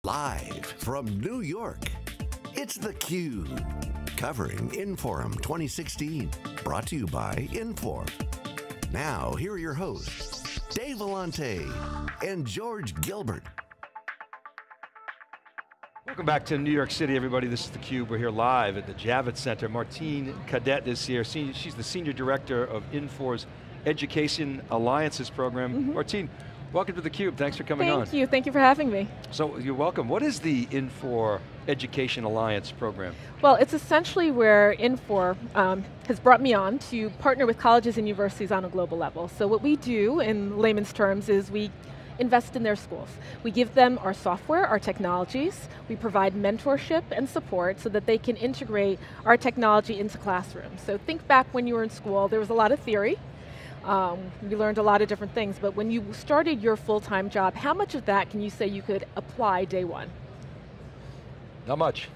Live from New York, it's theCUBE, covering Inforum 2016. Brought to you by Infor. Now, here are your hosts, Dave Vellante and George Gilbert. Welcome back to New York City, everybody. This is theCUBE. We're here live at the Javits Center. Martine Cadet is here. She's the Senior Director of Infor's Education Alliances Program. Martine, welcome to theCUBE. Thanks for coming on. Thank you for having me. So, you're welcome. What is the Infor Education Alliance Program? Well, it's essentially where Infor has brought me on to partner with colleges and universities on a global level. So what we do, in layman's terms, is we invest in their schools. We give them our software, our technologies, we provide mentorship and support so that they can integrate our technology into classrooms. So think back when you were in school, there was a lot of theory, you learned a lot of different things, but when you started your full-time job, how much of that can you say you could apply day one? Not much.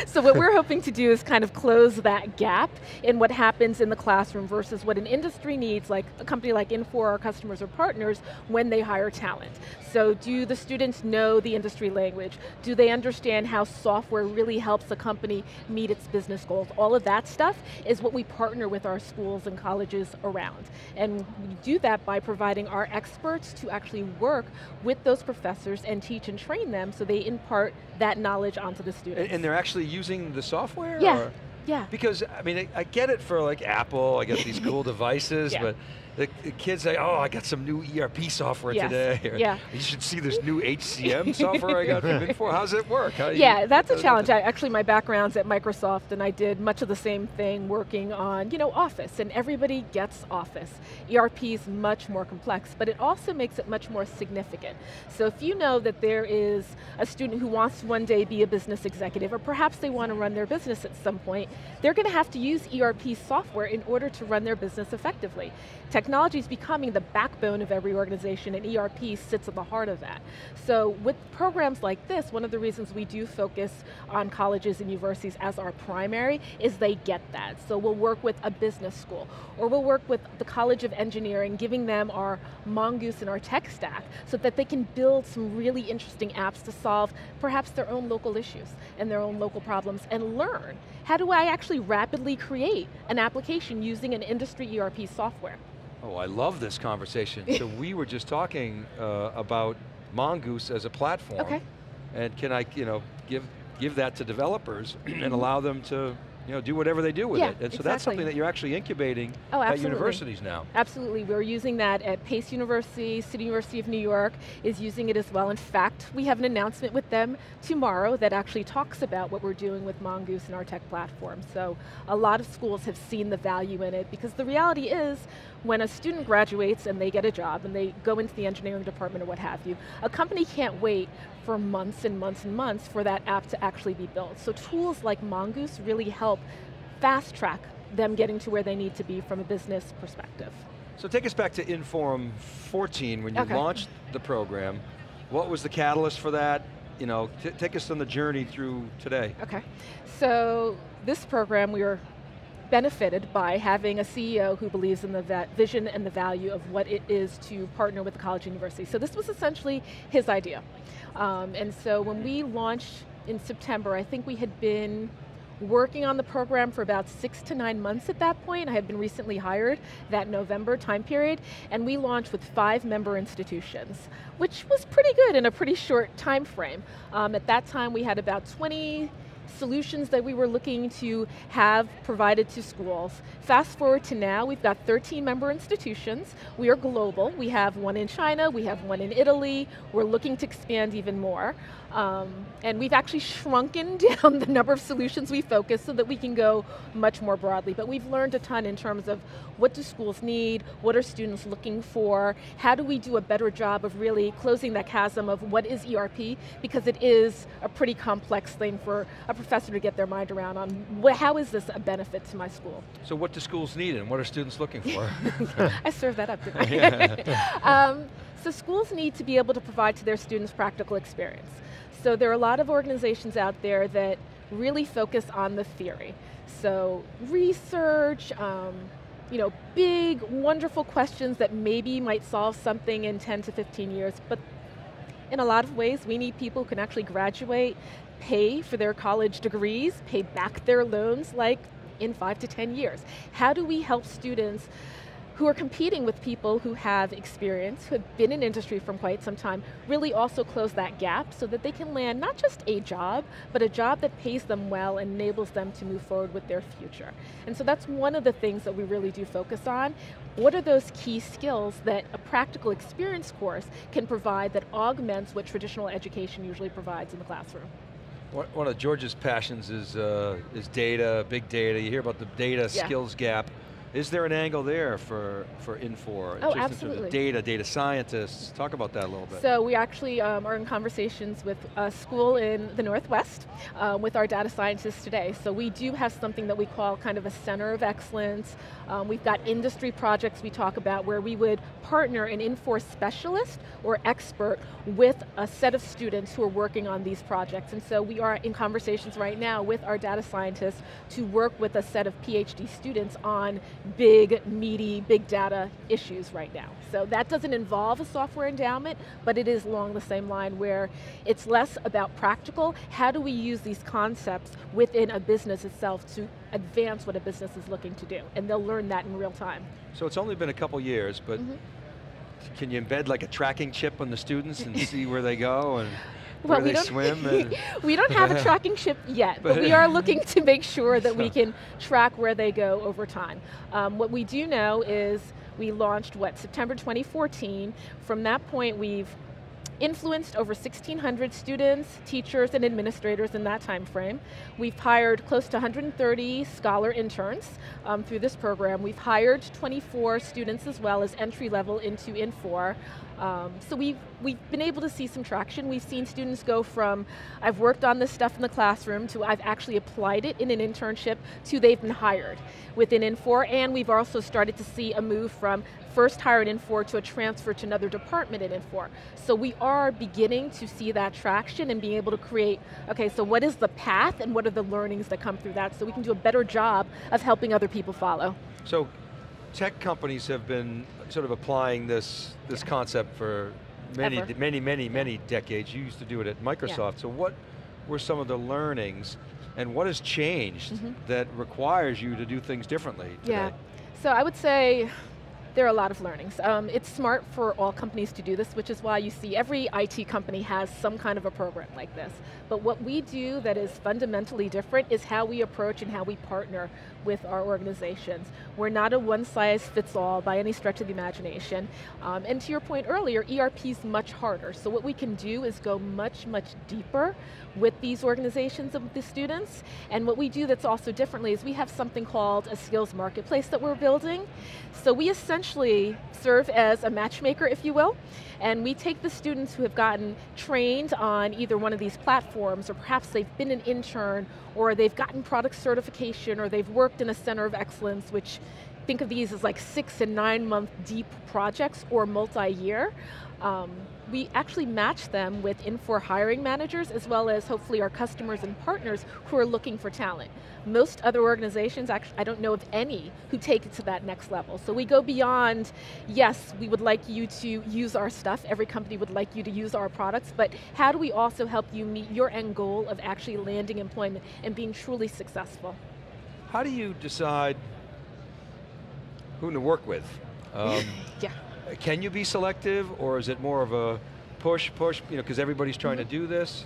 So what we're hoping to do is kind of close that gap in what happens in the classroom versus what an industry needs, like a company like Infor, our customers or partners, when they hire talent. So do the students know the industry language? Do they understand how software really helps a company meet its business goals? All of that stuff is what we partner with our schools and colleges around. And we do that by providing our experts to actually work with those professors and teach and train them so they impart that knowledge onto the students. And they're actually using the software? Yeah, or? yeah. Because, I mean, I get it for like Apple, I get these cool devices, but the kids say, oh, I got some new ERP software today. Or, you should see this new HCM software I got from Infor. How does it work? That's a challenge. Actually, my background's at Microsoft, and I did much of the same thing working on, Office, and everybody gets Office. ERP is much more complex, but it also makes it much more significant. So if you know that there is a student who wants to one day be a business executive, or perhaps they want to run their business at some point, they're going to have to use ERP software in order to run their business effectively. Technology is becoming the backbone of every organization, and ERP sits at the heart of that. So with programs like this, one of the reasons we do focus on colleges and universities as our primary is they get that. So we'll work with a business school, or we'll work with the College of Engineering, giving them our Mongoose and our tech stack so that they can build some really interesting apps to solve perhaps their own local issues and their own local problems, and learn, how do I actually rapidly create an application using an industry ERP software? Oh, I love this conversation. So we were just talking about Mongoose as a platform. Okay. And can I, give that to developers and allow them to, do whatever they do with it. And so that's something that you're actually incubating at universities now. Absolutely, we're using that at Pace University, City University of New York is using it as well. In fact, we have an announcement with them tomorrow that actually talks about what we're doing with Mongoose and our tech platform. So a lot of schools have seen the value in it, because the reality is, when a student graduates and they get a job and they go into the engineering department or what have you, a company can't wait for months and months and months for that app to actually be built. So tools like Mongoose really help fast track them getting to where they need to be from a business perspective. So take us back to Inforum 14 when you launched the program. What was the catalyst for that? Take us on the journey through today. Okay, so this program we were benefited by having a CEO who believes in the vision and the value of what it is to partner with the college and university. So this was essentially his idea. And so when we launched in September, I think we had been working on the program for about 6 to 9 months at that point. I had been recently hired that November time period, and we launched with 5 member institutions, which was pretty good in a pretty short time frame. At that time we had about 20 solutions that we were looking to have provided to schools. Fast forward to now, we've got 13 member institutions. We are global. We have one in China, we have one in Italy. We're looking to expand even more. And we've actually shrunken down the number of solutions we focus so that we can go much more broadly. But we've learned a ton in terms of what do schools need, what are students looking for, how do we do a better job of really closing that chasm of what is ERP, because it is a pretty complex thing for a professor to get their mind around on how is this a benefit to my school. So what do schools need and what are students looking for? I served that up, didn't I? So schools need to be able to provide to their students practical experience. So there are a lot of organizations out there that really focus on the theory. So research, big, wonderful questions that maybe might solve something in 10 to 15 years, but In a lot of ways, we need people who can actually graduate, pay for their college degrees, pay back their loans like in 5 to 10 years. How do we help students who are competing with people who have experience, who have been in industry for quite some time, really also close that gap so that they can land not just a job, but a job that pays them well and enables them to move forward with their future. And so that's one of the things that we really do focus on. What are those key skills that a practical experience course can provide that augments what traditional education usually provides in the classroom? One of George's passions is data, big data. You hear about the data skills gap. Is there an angle there for Infor? Oh, just absolutely. In terms of data scientists, talk about that a little bit. So we actually are in conversations with a school in the Northwest with our data scientists today. So we do have something that we call kind of a center of excellence. We've got industry projects we talk about where we would partner an Infor specialist or expert with a set of students who are working on these projects. And so we are in conversations right now with our data scientists to work with a set of PhD students on big, meaty, big data issues right now. So that doesn't involve a software endowment, but it is along the same line where it's less about practical, how do we use these concepts within a business itself to advance what a business is looking to do, and they'll learn that in real time. So it's only been a couple years, but can you embed like a tracking chip on the students and see where they go and where they swim? We don't have a tracking chip yet, but we are looking to make sure that we can track where they go over time. What we do know is we launched, September 2014. From that point, we've influenced over 1,600 students, teachers, and administrators in that time frame. We've hired close to 130 scholar interns through this program. We've hired 24 students as well as entry level into Infor. So we've been able to see some traction. We've seen students go from, I've worked on this stuff in the classroom, to I've actually applied it in an internship, to they've been hired within Infor, and we've also started to see a move from first hire at Infor to a transfer to another department at Infor. So we are beginning to see that traction and being able to create, okay, so what is the path and what are the learnings that come through that so we can do a better job of helping other people follow. So tech companies have been sort of applying this concept for many decades. You used to do it at Microsoft. So what were some of the learnings and what has changed that requires you to do things differently today? Yeah, so I would say there are a lot of learnings. It's smart for all companies to do this, which is why you see every IT company has some kind of a program like this. But what we do that is fundamentally different is how we approach and how we partner with our organizations. We're not a one-size-fits-all by any stretch of the imagination. And to your point earlier, ERP is much harder. So what we can do is go much deeper with these organizations and with the students. And what we do that's also differently is we have something called a skills marketplace that we're building. So we essentially serve as a matchmaker, if you will, and we take the students who have gotten trained on either one of these platforms, or perhaps they've been an intern, or they've gotten product certification, or they've worked in a center of excellence, which think of these as like 6 and 9 month deep projects or multi-year. We actually match them with Infor hiring managers as well as hopefully our customers and partners who are looking for talent. Most other organizations, actually, I don't know of any who take it to that next level. So we go beyond, yes, we would like you to use our stuff, every company would like you to use our products, but how do we also help you meet your end goal of actually landing employment and being truly successful? How do you decide who to work with? Can you be selective, or is it more of a push, because everybody's trying to do this?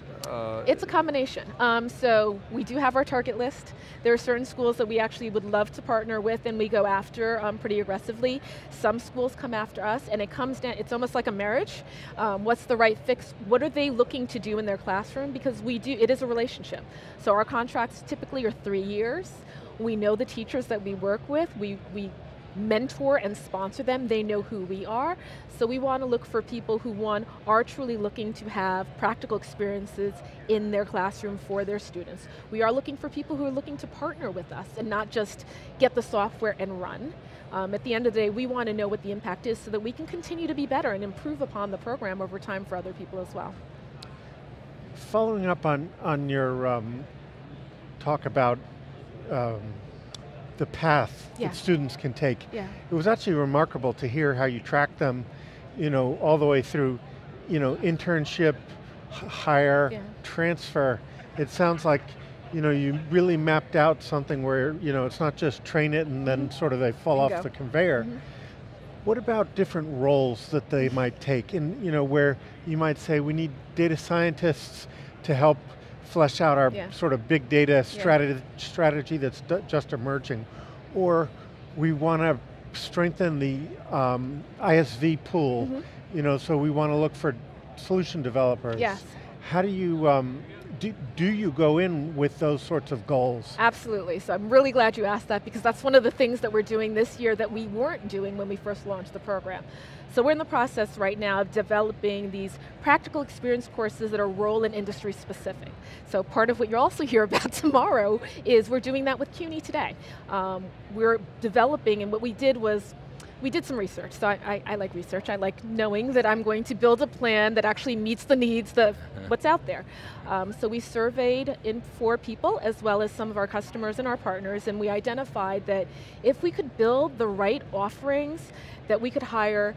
It's a combination. So we do have our target list. There are certain schools that we actually would love to partner with and we go after pretty aggressively. Some schools come after us and it comes down, it's almost like a marriage. What's the right fix? What are they looking to do in their classroom? Because it is a relationship. So our contracts typically are 3 years. We know the teachers that we work with. We mentor and sponsor them, they know who we are. So we want to look for people who, one, are truly looking to have practical experiences in their classroom for their students. We are looking for people who are looking to partner with us and not just get the software and run. At the end of the day, we want to know what the impact is so that we can continue to be better and improve upon the program over time for other people as well. Following up on your talk about the path that students can take. It was actually remarkable to hear how you track them, all the way through internship, hire, Yeah. transfer. It sounds like you really mapped out something where it's not just train it and then sort of they fall Bingo. off the conveyor. What about different roles that they might take? And where you might say we need data scientists to help flesh out our sort of big data strategy that's just emerging. Or we want to strengthen the ISV pool, so we want to look for solution developers. Yes. How do you, do you go in with those sorts of goals? Absolutely, so I'm really glad you asked that because that's one of the things that we're doing this year that we weren't doing when we first launched the program. So we're in the process right now of developing these practical experience courses that are role and industry specific. So part of what you'll also hear about tomorrow is we're doing that with CUNY today. We're developing, and what we did was, we did some research, so I like research. I like knowing that I'm going to build a plan that actually meets the needs of what's out there. So we surveyed Infor people as well as some of our customers and our partners, and we identified that if we could build the right offerings, that we could hire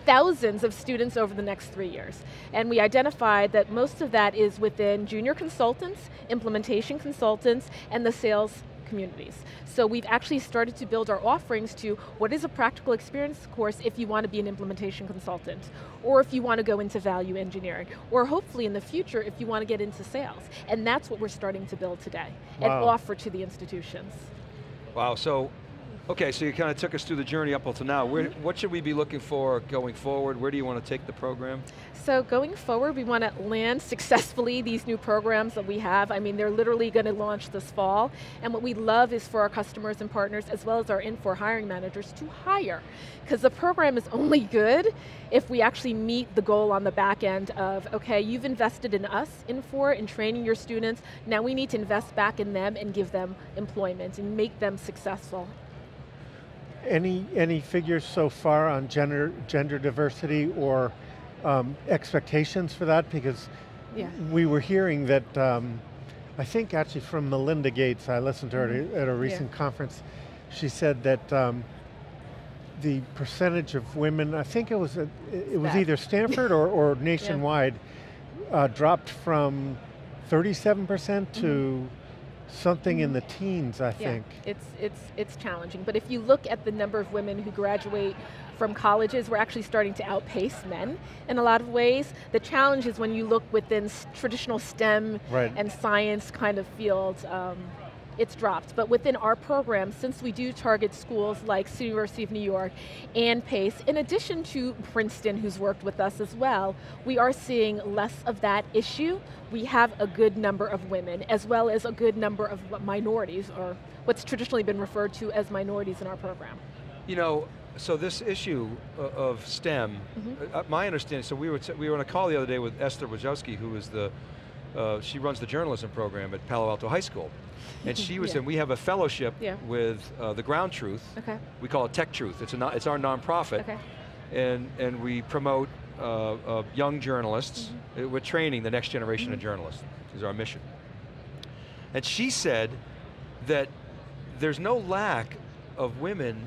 thousands of students over the next 3 years. And we identified that most of that is within junior consultants, implementation consultants, and the sales communities. So we've actually started to build our offerings to what is a practical experience course if you want to be an implementation consultant, or if you want to go into value engineering, or hopefully in the future if you want to get into sales. And that's what we're starting to build today and offer to the institutions. Wow, so, okay, so you kind of took us through the journey up until now. What should we be looking for going forward? Where do you want to take the program? So going forward, we want to land successfully these new programs that we have. I mean, they're literally going to launch this fall. And what we love is for our customers and partners, as well as our Infor hiring managers, to hire. Because the program is only good if we actually meet the goal on the back end of, okay, you've invested in us, Infor, in training your students. Now we need to invest back in them and give them employment and make them successful. Any figures so far on gender diversity or expectations for that? Because we were hearing that, I think actually from Melinda Gates, I listened to her at a recent conference, she said that the percentage of women, I think it was either Stanford or nationwide, dropped from 37% to something in the teens, I think. It's challenging, but if you look at the number of women who graduate from colleges, we're actually starting to outpace men in a lot of ways. The challenge is when you look within traditional STEM and science kind of fields, it's dropped. But within our program, since we do target schools like the University of New York and Pace, in addition to Princeton, who's worked with us as well, we are seeing less of that issue. We have a good number of women, as well as a good number of minorities, or what's traditionally been referred to as minorities in our program. So this issue of STEM, my understanding, so we were on a call the other day with Esther Wojcicki, who is she runs the journalism program at Palo Alto High School. And she was saying, we have a fellowship with the Ground Truth. We call it Tech Truth. It's our nonprofit. And we promote young journalists. We're training the next generation of journalists, is our mission. And she said that there's no lack of women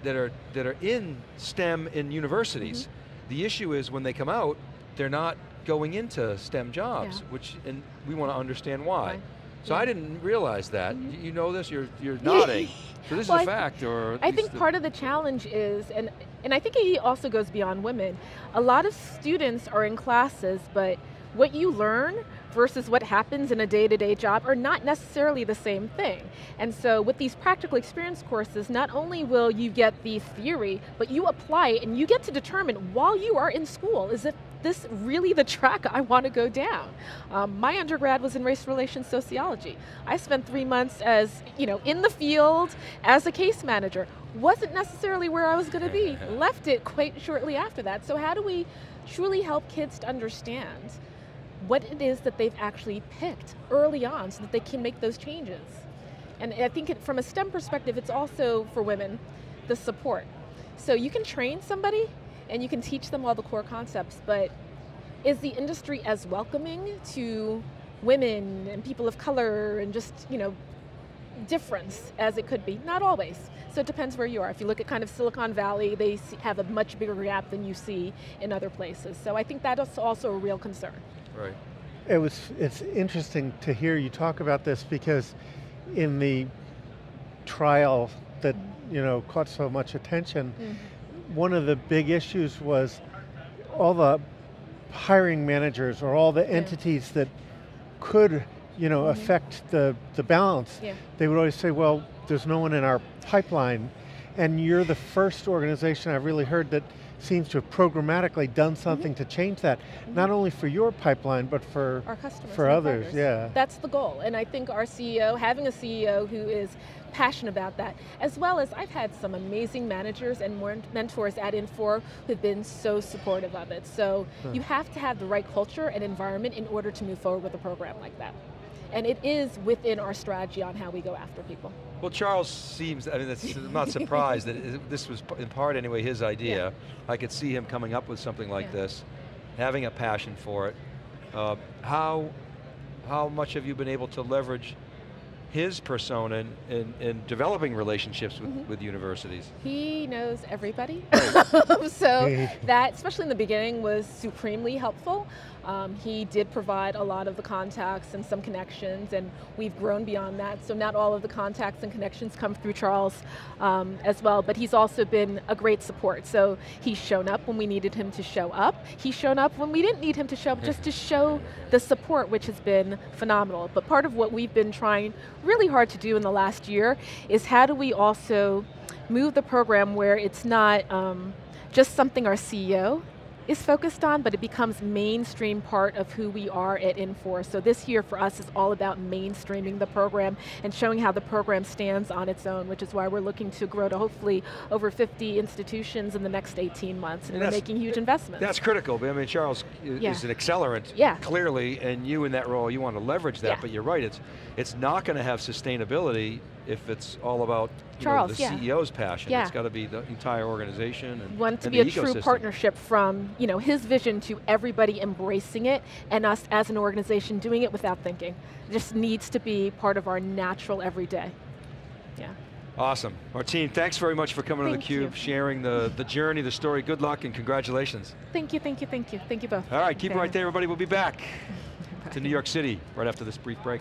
that are in STEM in universities. The issue is when they come out, they're not going into STEM jobs, and we want to understand why. So I didn't realize that. You know this, you're nodding. So this is a fact, or I think part of the challenge is, and I think it also goes beyond women, a lot of students are in classes, but what you learn versus what happens in a day-to-day job are not necessarily the same thing. And so with these practical experience courses, not only will you get the theory, but you apply it and you get to determine while you are in school, is this really the track I want to go down? My undergrad was in race relations sociology. I spent 3 months as, in the field as a case manager. Wasn't necessarily where I was going to be. Left it quite shortly after that. So how do we truly help kids to understand what it is that they've actually picked early on so that they can make those changes? And I think from a STEM perspective, it's also for women, the support. So you can train somebody and you can teach them all the core concepts, but is the industry as welcoming to women and people of color and just, difference as it could be? Not always. also depends where you are. If you look at kind of Silicon Valley, they have a much bigger gap than you see in other places. So I think that is also a real concern. Right. It's interesting to hear you talk about this, because in the trial that caught so much attention, one of the big issues was all the hiring managers or all the entities that could affect the balance. They would always say, well, there's no one in our pipeline, and you're the first organization I've really heard that seems to have programmatically done something to change that, not only for your pipeline, but for our customers, for others. Partners. Yeah, that's the goal, and I think our CEO, having a CEO who is passionate about that, as well as I've had some amazing managers and mentors at Infor who've been so supportive of it. So you have to have the right culture and environment in order to move forward with a program like that. And it is within our strategy on how we go after people. Well, Charles seems, I'm not surprised that this was in part anyway his idea. I could see him coming up with something like this, having a passion for it. How much have you been able to leverage his persona in developing relationships with universities? He knows everybody. So that, especially in the beginning, was supremely helpful. He did provide a lot of the contacts and some connections, and we've grown beyond that. So not all of the contacts and connections come through Charles as well, but he's also been a great support. So he's shown up when we needed him to show up. He's shown up when we didn't need him to show up, just to show the support, which has been phenomenal. But part of what we've been trying really hard to do in the last year is how do we also move the program where it's not just something our CEO is focused on, but it becomes mainstream part of who we are at Infor. So this year for us is all about mainstreaming the program and showing how the program stands on its own, which is why we're looking to grow to hopefully over 50 institutions in the next 18 months, and we're making huge investments. That's critical, but I mean, Charles is an accelerant, clearly, and you in that role, you want to leverage that, but you're right, it's not going to have sustainability if it's all about Charles, the CEO's passion. It's got to be the entire organization and want to be a true partnership from his vision to everybody embracing it, and us as an organization doing it without thinking. It just needs to be part of our natural everyday. Yeah. Awesome. Martine, thanks very much for coming to theCUBE, sharing the journey, the story. Good luck and congratulations. Thank you, thank you, thank you. Thank you both. All right, keep it right there, everybody. We'll be back to New York City right after this brief break.